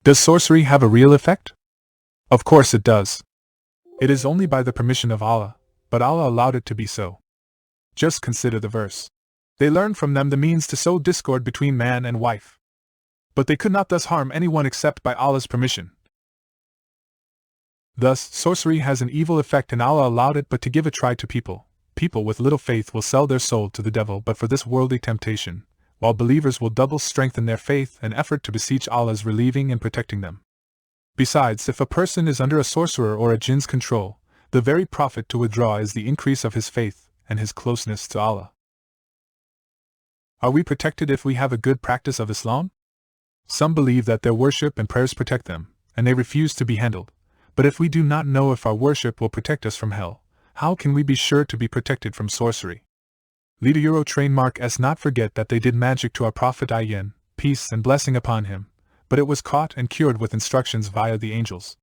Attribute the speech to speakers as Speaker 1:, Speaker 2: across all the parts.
Speaker 1: Does sorcery have a real effect? Of course it does. It is only by the permission of Allah, but Allah allowed it to be so. Just consider the verse. They learned from them the means to sow discord between man and wife. But they could not thus harm anyone except by Allah's permission. Thus, sorcery has an evil effect and Allah allowed it but to give a try to people. People with little faith will sell their soul to the devil but for this worldly temptation, while believers will double strengthen their faith and effort to beseech Allah's relieving and protecting them. Besides, if a person is under a sorcerer or a jinn's control, the very profit to withdraw is the increase of his faith and his closeness to Allah. Are we protected if we have a good practice of Islam? Some believe that their worship and prayers protect them, and they refuse to be handled. But if we do not know if our worship will protect us from hell, how can we be sure to be protected from sorcery? Leader Euro trademark S. Not forget that they did magic to our Prophet Ayyan, peace and blessing upon him, but it was caught and cured with instructions via the angels.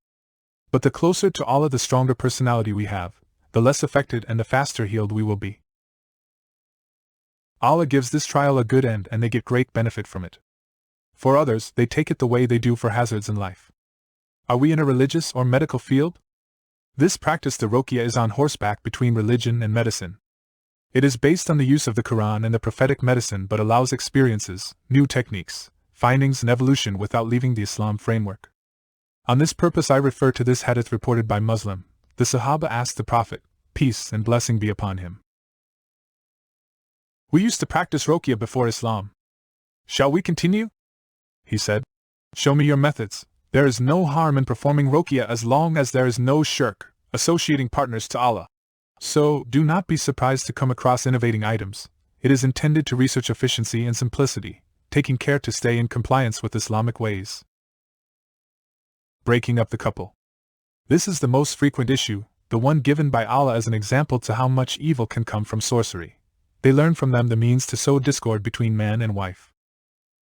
Speaker 1: But the closer to Allah the stronger personality we have, the less affected and the faster healed we will be. Allah gives this trial a good end and they get great benefit from it. For others, they take it the way they do for hazards in life. Are we in a religious or medical field? This practice, the Ruqya, is on horseback between religion and medicine. It is based on the use of the Quran and the prophetic medicine but allows experiences, new techniques, findings and evolution without leaving the Islam framework. On this purpose I refer to this hadith reported by Muslim. The Sahaba asked the Prophet, peace and blessing be upon him. We used to practice Ruqya before Islam. Shall we continue? He said, show me your methods. There is no harm in performing Ruqya as long as there is no shirk, associating partners to Allah. So, do not be surprised to come across innovating items. It is intended to research efficiency and simplicity, taking care to stay in compliance with Islamic ways. Breaking up the couple. This is the most frequent issue, the one given by Allah as an example to how much evil can come from sorcery. They learn from them the means to sow discord between man and wife.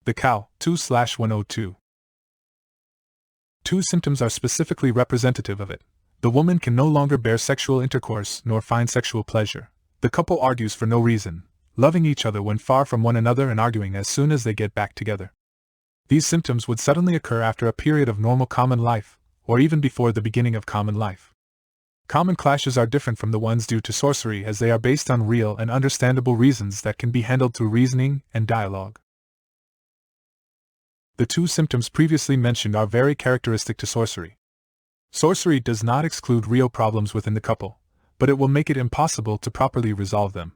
Speaker 1: The cow, 2/102. Two symptoms are specifically representative of it. The woman can no longer bear sexual intercourse nor find sexual pleasure. The couple argues for no reason, loving each other when far from one another and arguing as soon as they get back together. These symptoms would suddenly occur after a period of normal common life, or even before the beginning of common life. Common clashes are different from the ones due to sorcery as they are based on real and understandable reasons that can be handled through reasoning and dialogue. The two symptoms previously mentioned are very characteristic to sorcery. Sorcery does not exclude real problems within the couple, but it will make it impossible to properly resolve them.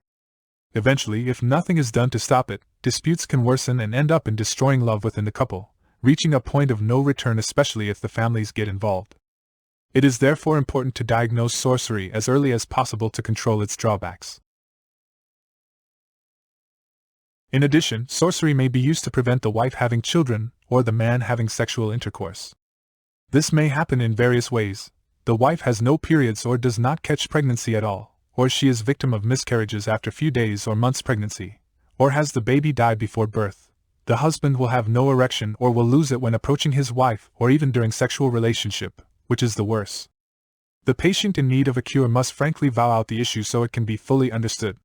Speaker 1: Eventually, if nothing is done to stop it, disputes can worsen and end up in destroying love within the couple, reaching a point of no return, especially if the families get involved. It is therefore important to diagnose sorcery as early as possible to control its drawbacks. In addition, sorcery may be used to prevent the wife having children or the man having sexual intercourse. This may happen in various ways. The wife has no periods or does not catch pregnancy at all, or she is victim of miscarriages after few days or months pregnancy, or has the baby die before birth. The husband will have no erection or will lose it when approaching his wife or even during sexual relationship, which is the worst. The patient in need of a cure must frankly vow out the issue so it can be fully understood.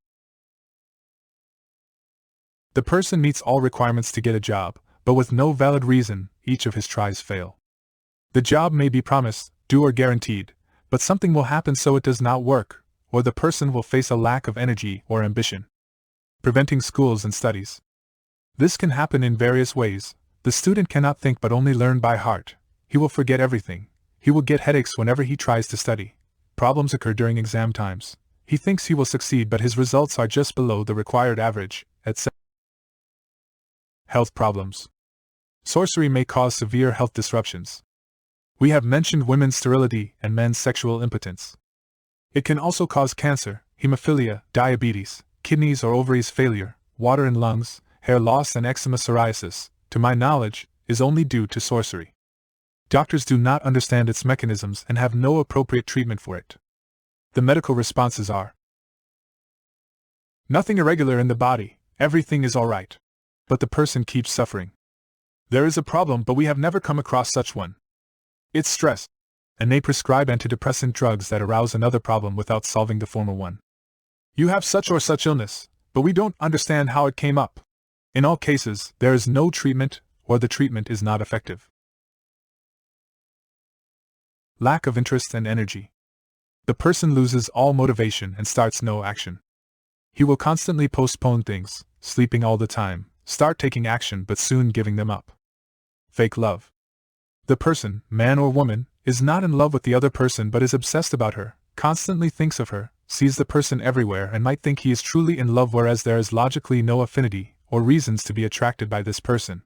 Speaker 1: The person meets all requirements to get a job, but with no valid reason, each of his tries fail. The job may be promised, due or guaranteed, but something will happen so it does not work, or the person will face a lack of energy or ambition. Preventing schools and studies. This can happen in various ways. The student cannot think but only learn by heart. He will forget everything. He will get headaches whenever he tries to study. Problems occur during exam times. He thinks he will succeed but his results are just below the required average, etc. Health problems. Sorcery may cause severe health disruptions. We have mentioned women's sterility and men's sexual impotence. It can also cause cancer, hemophilia, diabetes, kidneys or ovaries failure, water in lungs, hair loss and eczema. Psoriasis, to my knowledge, is only due to sorcery. Doctors do not understand its mechanisms and have no appropriate treatment for it. The medical responses are: nothing irregular in the body, everything is all right. But the person keeps suffering. There is a problem, but we have never come across such one. It's stress. And they prescribe antidepressant drugs that arouse another problem without solving the former one. You have such or such illness, but we don't understand how it came up. In all cases, there is no treatment, or the treatment is not effective. Lack of interest and energy. The person loses all motivation and starts no action. He will constantly postpone things, sleeping all the time, start taking action but soon giving them up. Fake love. The person, man or woman, is not in love with the other person but is obsessed about her, constantly thinks of her, sees the person everywhere and might think he is truly in love, whereas there is logically no affinity or reasons to be attracted by this person.